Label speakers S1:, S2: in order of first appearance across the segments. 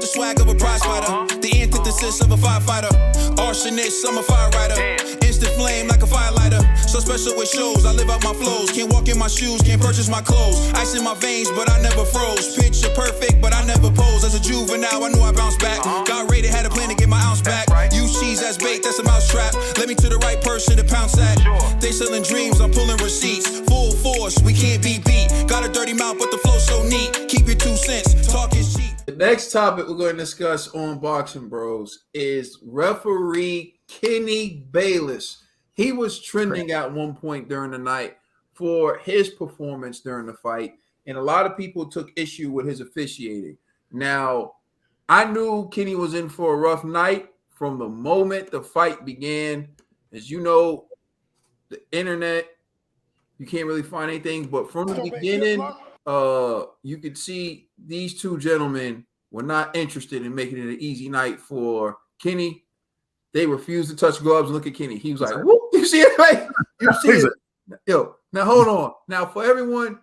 S1: swag of a prize fighter. The antithesis of a firefighter. Arsonist, I'm a fire rider. Instant flame like a firelighter. So special with shows, I live out my flows. Can't walk in my shoes, can't purchase my clothes. Ice in my veins, but I never froze. Picture perfect, but I never pose. As a juvenile, I knew I bounced back. Got rated, had a plan to get my ounce back. Use cheese as bait, that's a mousetrap. Let me to the right person to pounce at. They selling dreams, I'm pulling receipts. Full force, we can't be beat. Got a dirty mouth, but the flow so neat. Keep your 2 cents, talk is cheap.
S2: The next topic we're going to discuss on Boxing Bros is referee Kenny Bayless. He was trending at one point during the night for his performance during the fight, and a lot of people took issue with his officiating. Now, I knew Kenny was in for a rough night from the moment the fight began. As you know, the internet, you can't really find anything, but from the beginning, you could see these two gentlemen were not interested in making it an easy night for Kenny. They refused to touch gloves and look at Kenny. He was like, whoop, you see it? Right? You see it? Yo, now hold on. Now for everyone,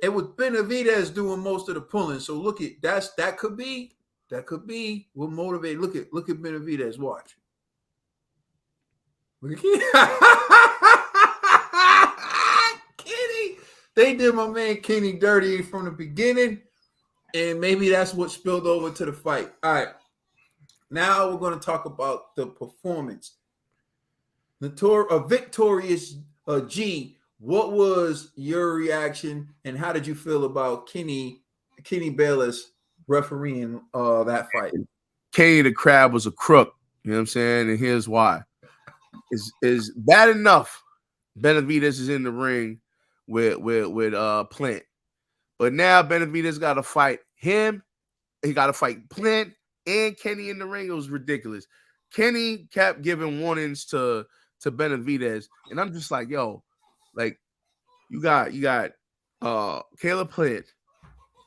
S2: it was Benavidez doing most of the pulling. So look at that could be what motivated. Look at Benavidez. Watch. Look at Kenny. They did my man Kenny dirty from the beginning, and maybe that's what spilled over to the fight. All right. Now we're going to talk about the performance. Victorious G, what was your reaction, and how did you feel about Kenny Bayless refereeing that fight?
S3: Kenny the Crab was a crook. You know what I'm saying? And here's why. Is bad enough Benavidez is in the ring with Plant. But now Benavidez got to fight him. He got to fight Plant and Kenny in the ring. It was ridiculous. Kenny kept giving warnings to Benavidez, and I'm just like, yo, like you got Caleb Plant,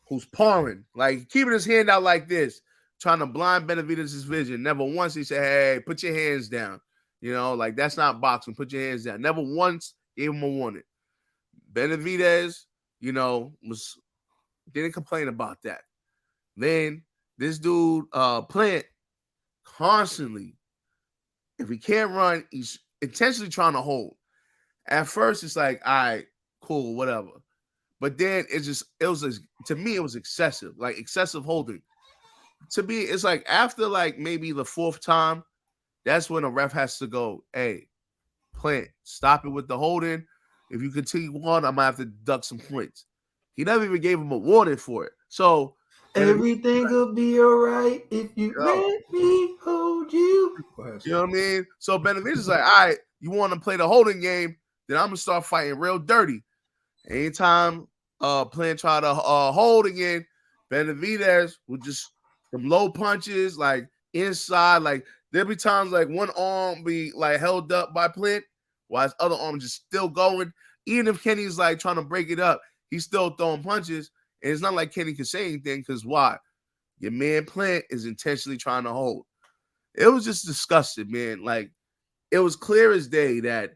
S3: who's pawing, like keeping his hand out like this, trying to blind Benavidez's vision. Never once he said, hey, put your hands down. You know, like that's not boxing. Put your hands down. Never once gave him a warning. Benavidez, you know, didn't complain about that. Then this dude, Plant, constantly, if he can't run, he's intentionally trying to hold. At first, it's like, all right, cool, whatever. But then to me, it was excessive, like excessive holding. To me, it's like after like maybe the 4th time, that's when a ref has to go, hey, Plant, stop it with the holding. If you continue on, I might have to deduct some points. He never even gave him a warning for it. So
S2: everything will be all right if you let me hold you.
S3: You know what I mean? So Benavidez is like, all right, you want to play the holding game, then I'm going to start fighting real dirty. Anytime Plant try to hold again, Benavidez would just some low punches, like inside, like there'll be times like one arm be like held up by Plant while his other arm just still going. Even if Kenny's like trying to break it up, he's still throwing punches. And it's not like Kenny can say anything because why? Your man Plant is intentionally trying to hold. It was just disgusting, man. Like, it was clear as day that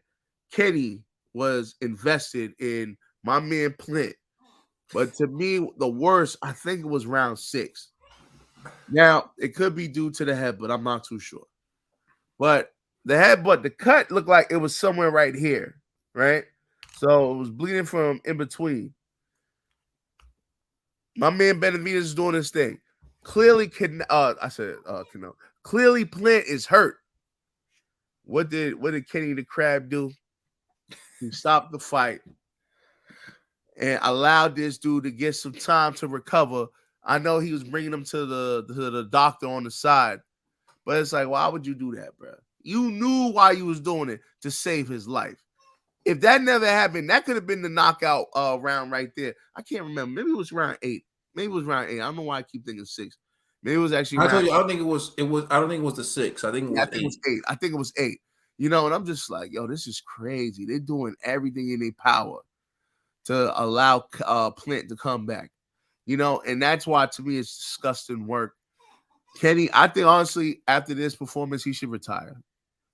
S3: Kenny was invested in my man Plant. But to me, the worst, I think it was round 6. Now, it could be due to the head, but I'm not too sure. But the cut looked like it was somewhere right here, right? So it was bleeding from in between. My man Benavidez is doing his thing. Clearly, clearly Plant is hurt. What did Kenny the Crab do? He stopped the fight and allowed this dude to get some time to recover. I know he was bringing him to the doctor on the side, but it's like, why would you do that, bro? You knew why you was doing it, to save his life. If that never happened, that could have been the knockout round right there. I can't remember. Maybe it was round 8. Maybe it was round 8. I don't know why I keep thinking 6. Maybe it was actually.
S2: I told you. I don't think it was. I don't think it was the 6. I think it was 8.
S3: I think it was 8. You know, and I'm just like, yo, this is crazy. They're doing everything in their power to allow Plant to come back. You know, and that's why to me it's disgusting work. Kenny, I think honestly, after this performance, he should retire.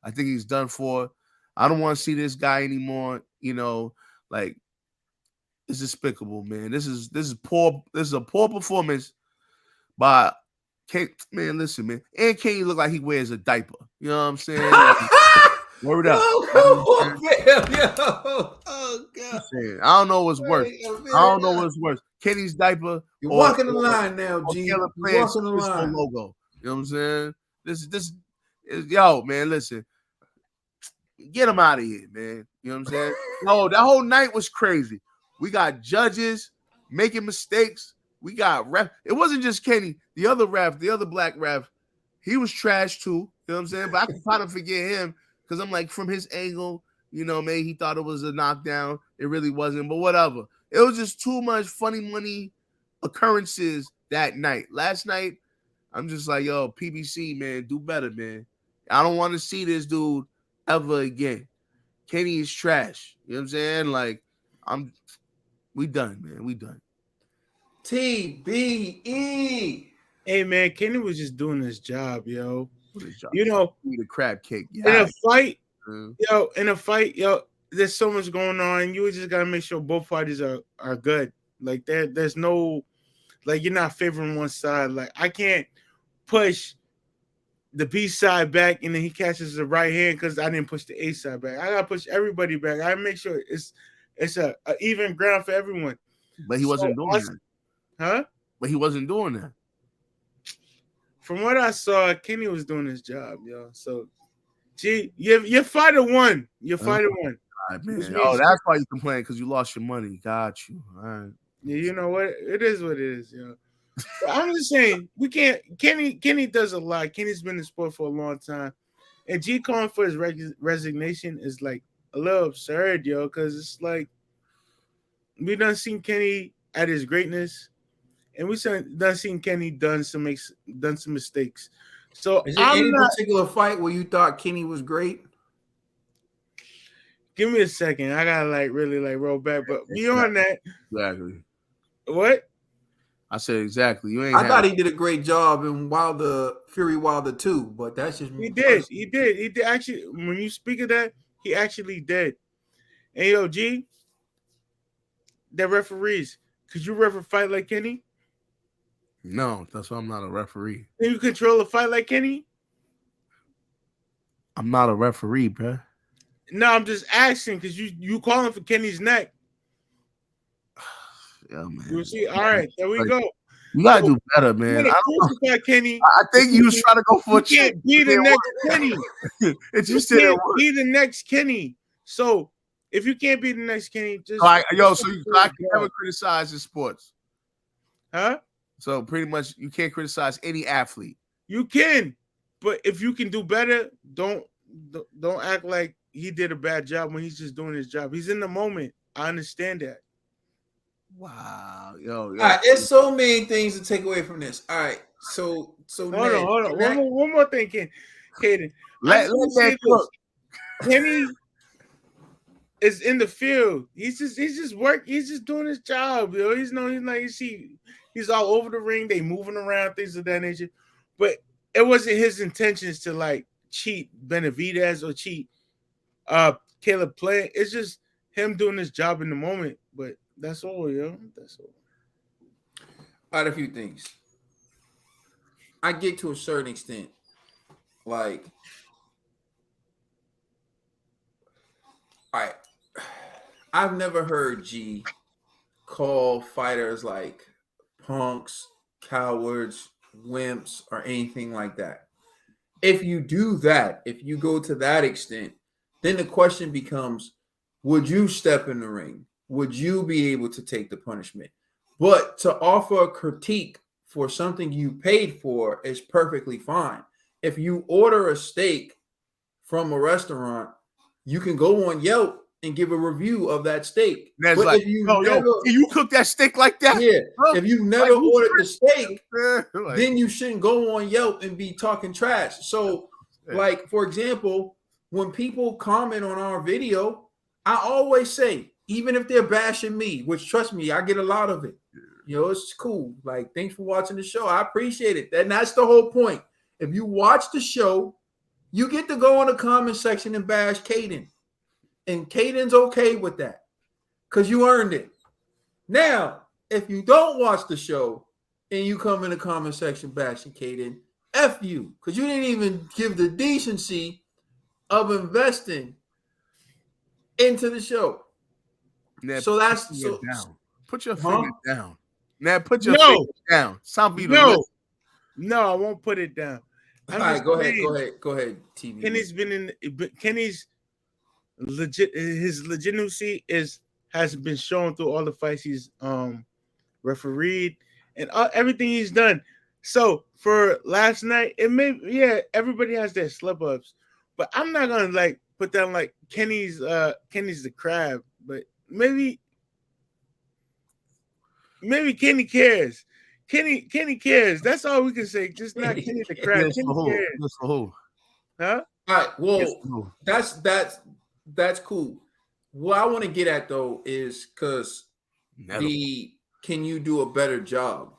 S3: I think he's done for. I don't want to see this guy anymore. You know, like it's despicable, man. This is poor. This is a poor performance by Man, listen, man. And Kenny look like he wears a diaper. You know what I'm saying? Word up.
S2: Oh, God.
S3: I don't know what's worse.
S2: Wait a minute.
S3: I don't know what's worse. Kenny's diaper.
S2: You're walking the line now, G.
S3: Caleb
S2: You're
S3: Plant's
S2: walking the line.
S3: logo. You know what I'm saying? This is yo, man. Listen, get him out of here, man. You know what I'm saying? No, that whole night was crazy. We got judges making mistakes. We got ref. It wasn't just Kenny. The other ref, the other black ref, he was trash too. You know what I'm saying? But I can kind of forget him because I'm like, from his angle, you know, maybe he thought it was a knockdown. It really wasn't, but whatever. It was just too much funny money occurrences that night. Last night, I'm just like, yo, PBC, man, do better, man. I don't want to see this dude ever again. Kenny is trash. You know what I'm saying? Like, we done, man. We done.
S2: TBE.
S4: Hey, man, Kenny was just doing his job, yo.
S3: Job.
S4: You know,
S3: the crab cake.
S4: Yeah. In a fight, there's so much going on. You just gotta make sure both parties are good. Like there's no, like, you're not favoring one side. Like, I can't push the B side back and then he catches the right hand because I didn't push the A side back. I gotta push everybody back. I make sure it's a even ground for everyone.
S3: But he wasn't doing that.
S4: Huh?
S3: But he wasn't doing that.
S4: From what I saw, Kenny was doing his job, yo. So, gee, your fighter won. Your fighter won.
S3: Right, man. Oh, that's why you complain, because you lost your money. Got you. All right.
S4: Yeah, you know what? It is what it is, yo. I'm just saying, we can't. Kenny does a lot. Kenny's been in sport for a long time, and G calling for his resignation is like a little absurd, yo. Because it's like we done seen Kenny at his greatness. And we done seen Kenny done some mistakes. So
S2: is there any particular fight where you thought Kenny was great?
S4: Give me a second. I gotta really roll back. But beyond that,
S3: exactly.
S4: What?
S3: I said exactly.
S2: I thought he did a great job in Fury Wilder 2, but that's just
S4: he did actually. When you speak of that, he actually did. And yo, G, that referees, could you referee fight like Kenny?
S3: No, that's why I'm not a referee.
S4: Can you control a fight like Kenny?
S3: I'm not a referee, bro.
S4: No, I'm just asking because you calling for Kenny's neck.
S3: Yeah, man.
S4: You see, all right, there we go.
S3: You gotta do better, man.
S4: Kenny.
S3: I think you was trying to go for a
S4: chip. Can't be the next Kenny.
S3: You can't
S4: be the next Kenny. So if you can't be the next Kenny, just
S3: so I can never criticize the sports,
S4: huh?
S3: So pretty much, you can't criticize any athlete.
S4: You can, but if you can do better, don't act like he did a bad job when he's just doing his job. He's in the moment. I understand that.
S3: Wow, yo.
S2: All right, there's so many things to take away from this. All right, so hold
S4: on. One more thing, Caden. Kenny is in the field. He's just doing his job, yo. He's all over the ring. They moving around, things of that nature. But it wasn't his intentions to like cheat Benavidez or cheat Caleb Plant. It's just him doing his job in the moment. But that's all, yo. That's all.
S2: All right, a few things. I get to a certain extent. Like, all right, I've never heard G call fighters like punks, cowards, wimps, or anything like that. If you do that, if you go to that extent, then the question becomes, would you step in the ring? Would you be able to take the punishment? But to offer a critique for something you paid for is perfectly fine. If you order a steak from a restaurant, you can go on Yelp and give a review of that steak.
S3: But like, if you you cook that steak like that?
S2: Yeah. If you've never ordered the steak, then you shouldn't go on Yelp and be talking trash. So, like, for example, when people comment on our video, I always say, even if they're bashing me, which trust me, I get a lot of it. You know, it's cool. Like, thanks for watching the show. I appreciate it. And that's the whole point. If you watch the show, you get to go in the comment section and bash Caden. And Caden's okay with that because you earned it. Now, if you don't watch the show, and you come in the comment section bashing Caden, F you, because you didn't even give the decency of investing into the show.
S3: Now,
S2: So that's
S3: put
S2: so
S3: your finger down. Put your
S2: huh?
S3: finger down. Now put your
S4: No.
S3: finger down. Stop being
S4: No, I won't put it down.
S2: All right, go ahead, TV.
S4: Kenny's Kenny's his legitimacy has been shown through all the fights he's refereed and everything he's done. So for last night, everybody has their slip ups, but I'm not gonna like put down like Kenny's the crab, but maybe Kenny cares. Kenny cares. That's all we can say. Just not Kenny the crab.
S3: Yes,
S4: Kenny cares.
S3: Yes, for who?
S4: Huh?
S2: All right, well,
S3: Yes,
S2: that's cool. What I want to get at though is because can you do a better job?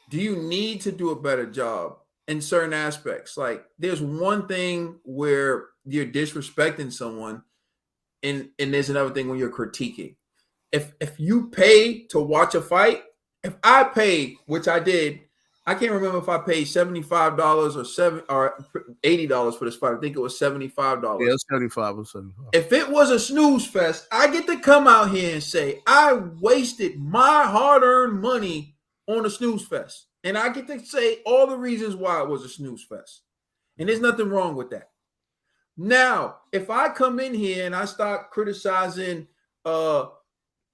S2: Do you need to do a better job in certain aspects? Like there's one thing where you're disrespecting someone, and there's another thing when you're critiquing. If you pay to watch a fight, if I paid, which I did, I can't remember if I paid $75 or $80 for this fight. I think it was $75.
S3: Yeah, it was 75 or 75.
S2: If it was a snooze fest, I get to come out here and say I wasted my hard-earned money on a snooze fest. And I get to say all the reasons why it was a snooze fest. And there's nothing wrong with that. Now, if I come in here and I start criticizing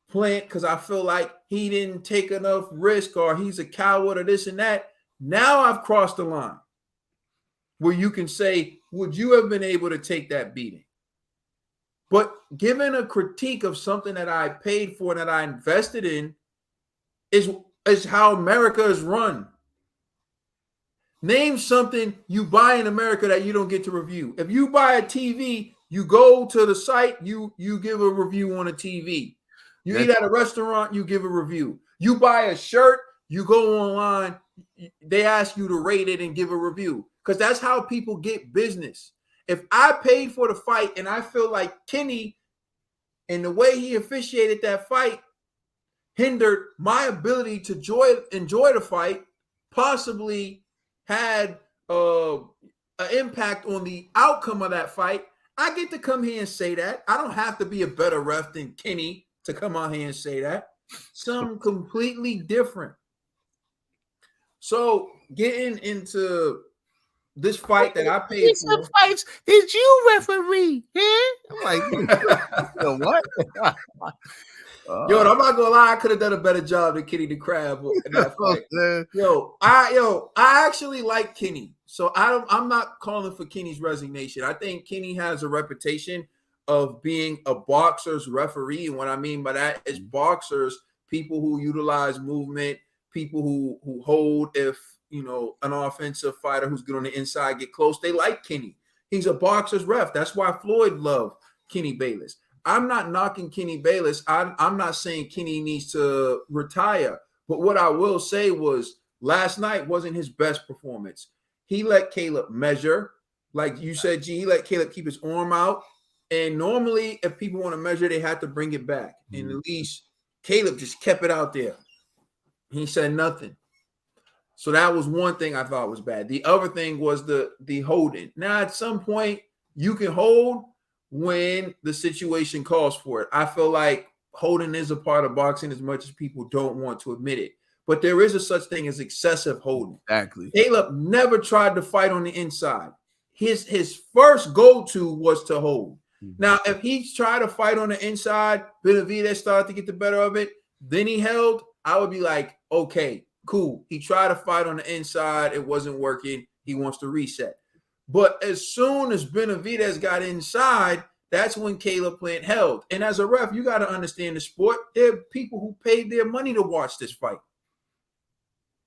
S2: Plant because I feel like he didn't take enough risk or he's a coward or this and that, now I've crossed the line where you can say, would you have been able to take that beating? But giving a critique of something that I paid for and that I invested in is how America is run. Name something you buy in America that you don't get to review. If you buy a TV, you go to the site, you give a review on a TV. You eat at a restaurant, you give a review. You buy a shirt, you go online, they ask you to rate it and give a review because that's how people get business. If I paid for the fight and I feel like Kenny and the way he officiated that fight hindered my ability to enjoy the fight, possibly had an impact on the outcome of that fight, I get to come here and say that. I don't have to be a better ref than Kenny to come out here and say that. Something completely different. So getting into this fight that I paid for.
S3: Fights did you referee? I'm like, what?
S2: Yo, I'm not gonna lie, I could have done a better job than Kenny the Crab in that fight. I actually like Kenny. So I'm not calling for Kenny's resignation. I think Kenny has a reputation of being a boxer's referee. And what I mean by that is boxers, people who utilize movement, people who hold if, an offensive fighter who's good on the inside get close. They like Kenny. He's a boxer's ref. That's why Floyd loved Kenny Bayless. I'm not knocking Kenny Bayless. I'm not saying Kenny needs to retire. But what I will say was last night wasn't his best performance. He let Caleb measure. Like you said, G, he let Caleb keep his arm out. And normally, if people want to measure, they have to bring it back. And at least Caleb just kept it out there. He said nothing. So that was one thing I thought was bad. The other thing was the holding. Now, at some point, you can hold when the situation calls for it. I feel like holding is a part of boxing as much as people don't want to admit it. But there is a such thing as excessive holding.
S3: Exactly.
S2: Caleb never tried to fight on the inside. His first go-to was to hold. Now, if he tried to fight on the inside, Benavidez started to get the better of it, then he held, I would be like, okay, cool. He tried to fight on the inside. It wasn't working. He wants to reset. But as soon as Benavidez got inside, that's when Caleb Plant held. And as a ref, you got to understand the sport. There are people who paid their money to watch this fight.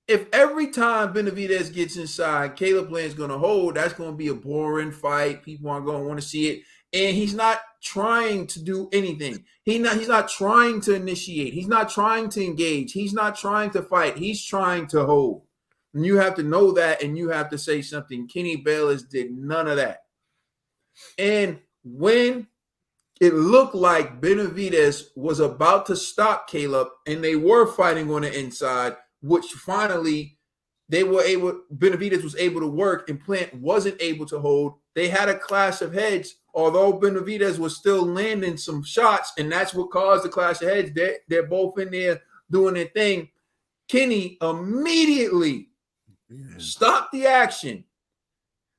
S2: If every time Benavidez gets inside, Caleb Plant's going to hold, that's going to be a boring fight. People aren't going to want to see it. And he's not trying to do anything. He's not trying to initiate. He's not trying to engage. He's not trying to fight. He's trying to hold. And you have to know that, and you have to say something. Kenny Bayless did none of that. And when it looked like Benavidez was about to stop Caleb, and they were fighting on the inside, which finally Benavidez was able to work and Plant wasn't able to hold. They had a clash of heads, although Benavidez was still landing some shots, and that's what caused the clash of heads. They're both in there doing their thing. Kenny immediately stopped the action.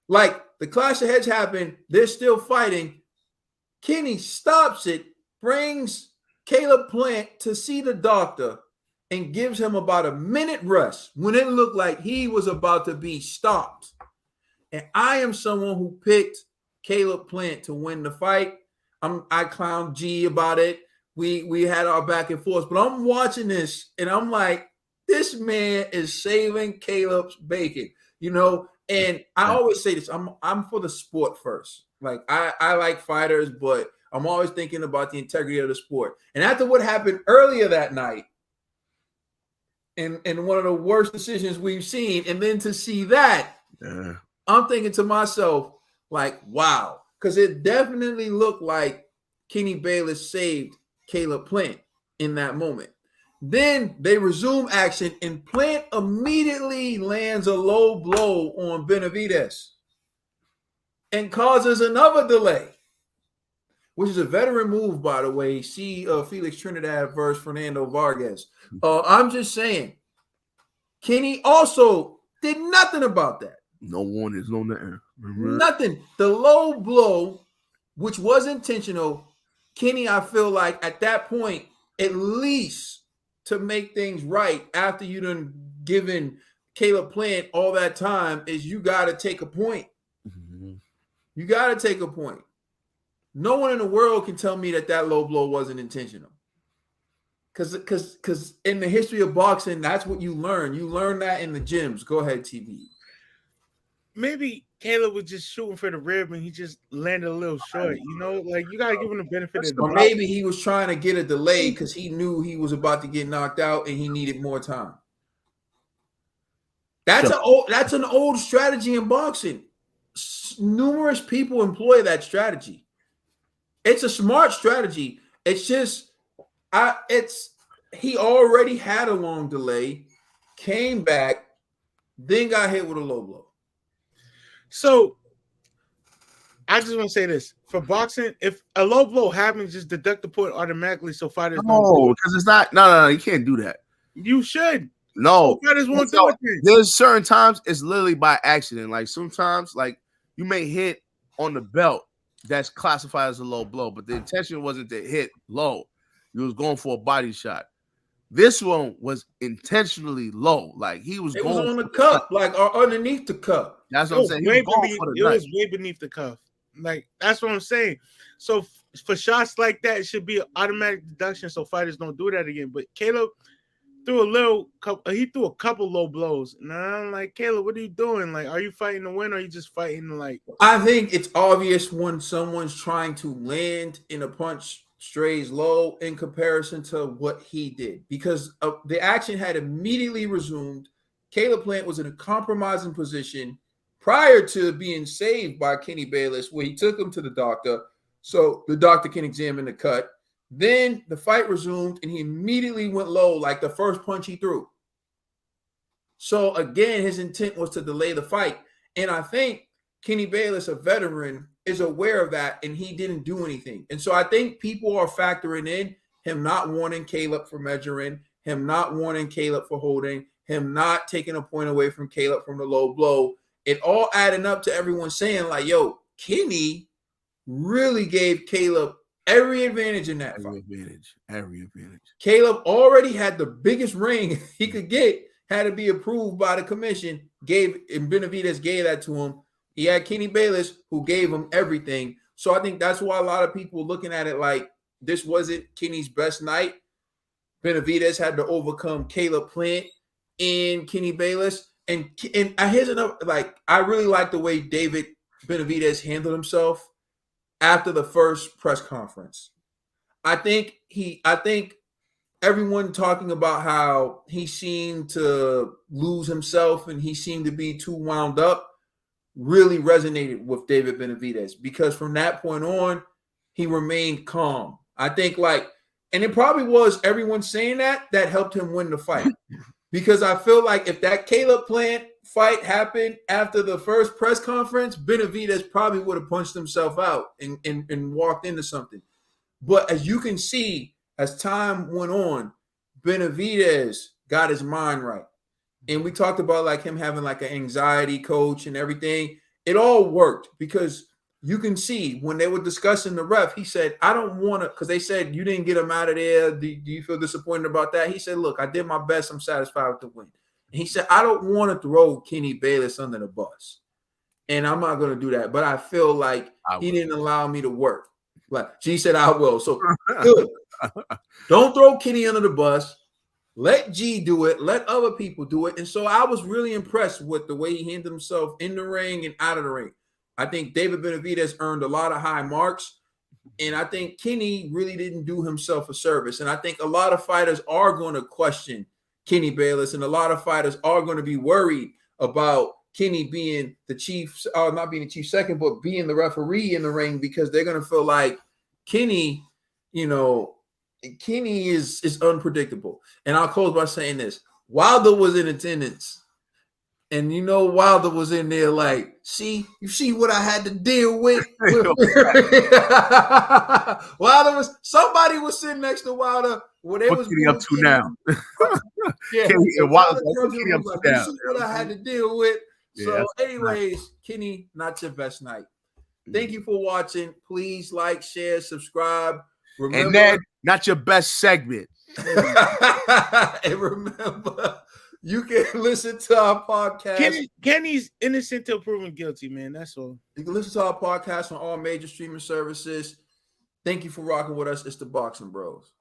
S2: Like the clash of heads happened, they're still fighting. Kenny stops it, brings Caleb Plant to see the doctor, and gives him about a minute rest when it looked like he was about to be stopped. And I am someone who picked Caleb Plant to win the fight. I clowned G about it. We had our back and forth, but I'm watching this and I'm like, this man is saving Caleb's bacon, you know. And I always say this: I'm for the sport first. Like I like fighters, but I'm always thinking about the integrity of the sport. And after what happened earlier that night, and one of the worst decisions we've seen, and then to see that, I'm thinking to myself, like, wow, because it definitely looked like Kenny Bayless saved Caleb Plant in that moment. Then they resume action, and Plant immediately lands a low blow on Benavidez and causes another delay, which is a veteran move, by the way. See Felix Trinidad versus Fernando Vargas. I'm just saying, Kenny also did nothing about that.
S3: No warnings, no nothing.
S2: Nothing. The low blow, which was intentional, Kenny, I feel like at that point, at least to make things right after you done given Caleb Plant all that time, is you got to take a point.
S3: Mm-hmm.
S2: You got to take a point. No one in the world can tell me that low blow wasn't intentional. Because in the history of boxing, that's what you learn. You learn that in the gyms. Go ahead, TV.
S4: Maybe Caleb was just shooting for the rib and he just landed a little short. You know, like you gotta give him the benefit of the
S2: Or maybe he was trying to get a delay because he knew he was about to get knocked out and he needed more time. That's an old strategy in boxing. Numerous people employ that strategy. It's a smart strategy. It's just he already had a long delay, came back, then got hit with a low blow.
S4: So I just want to say this: for boxing, if a low blow happens, just deduct the point automatically. So fighters
S3: no, because it's not. No, you can't do that.
S4: You should.
S3: No,
S4: so fighters won't do it.
S3: There's certain times it's literally by accident. Like sometimes, like you may hit on the belt that's classified as a low blow, but the intention wasn't to hit low. You was going for a body shot. This one was intentionally low. Like he was going
S2: on the cuff, like or underneath the cuff.
S3: That's what I'm saying.
S4: It was way beneath the cuff. Like that's what I'm saying. So for shots like that, it should be an automatic deduction so fighters don't do that again. But Caleb threw a couple low blows. And I'm like, Caleb, what are you doing? Like, are you fighting to win or are you just fighting to like?
S2: I think it's obvious when someone's trying to land in a punch strays low in comparison to what he did, because the action had immediately resumed. Caleb Plant was in a compromising position prior to being saved by Kenny Bayless, where he took him to the doctor so the doctor can examine the cut. Then the fight resumed and he immediately went low like the first punch he threw. So again, his intent was to delay the fight. And I think Kenny Bayless, a veteran, is aware of that, and he didn't do anything. And so I think people are factoring in him not warning Caleb for measuring, him not warning Caleb for holding, him not taking a point away from Caleb from the low blow. It all adding up to everyone saying like, yo, Kenny really gave Caleb every advantage in that fight.
S3: Every advantage.
S2: Caleb already had the biggest ring he could get, had to be approved by the commission, and Benavidez gave that to him. He had Kenny Bayless, who gave him everything. So I think that's why a lot of people looking at it like this wasn't Kenny's best night. Benavidez had to overcome Caleb Plant and Kenny Bayless. And here's another, like, I really like the way David Benavidez handled himself after the first press conference. I think everyone talking about how he seemed to lose himself and he seemed to be too wound up really resonated with David Benavidez, because from that point on, he remained calm. I think and it probably was everyone saying that helped him win the fight. because I feel like if that Caleb Plant fight happened after the first press conference, Benavidez probably would have punched himself out and walked into something. But as you can see, as time went on, Benavidez got his mind right. And we talked about like him having like an anxiety coach and everything. It all worked because you can see when they were discussing the ref, he said, I don't want to, because they said, you didn't get him out of there. Do you feel disappointed about that? He said, look, I did my best. I'm satisfied with the win. And he said, I don't want to throw Kenny Bayless under the bus. And I'm not going to do that. But I feel like he didn't allow me to work. Like G said, I will. So good. Don't throw Kenny under the bus. Let G do it. Let other people do it. And so I was really impressed with the way he handled himself in the ring and out of the ring. I think David Benavidez earned a lot of high marks. And I think Kenny really didn't do himself a service. And I think a lot of fighters are going to question Kenny Bayless. And a lot of fighters are going to be worried about Kenny being the chief, not being the chief second, but being the referee in the ring, because they're going to feel like Kenny, Kenny is unpredictable. And I'll close by saying this. Wilder was in attendance. And Wilder was in there like, you see what I had to deal with? Somebody was sitting next to Wilder. What
S3: he up to now?
S2: Yeah.
S3: Wilder,
S2: you see what I had to deal with?
S3: Yeah,
S2: so anyways, Kenny, not your best night. Thank you for watching. Please like, share, subscribe. Remember,
S3: and then not your best segment.
S2: And remember, you can listen to our podcast.
S4: Kenny's innocent till proven guilty, man. That's all.
S2: You can listen to our podcast on all major streaming services. Thank you for rocking with us. It's the Boxing Bros.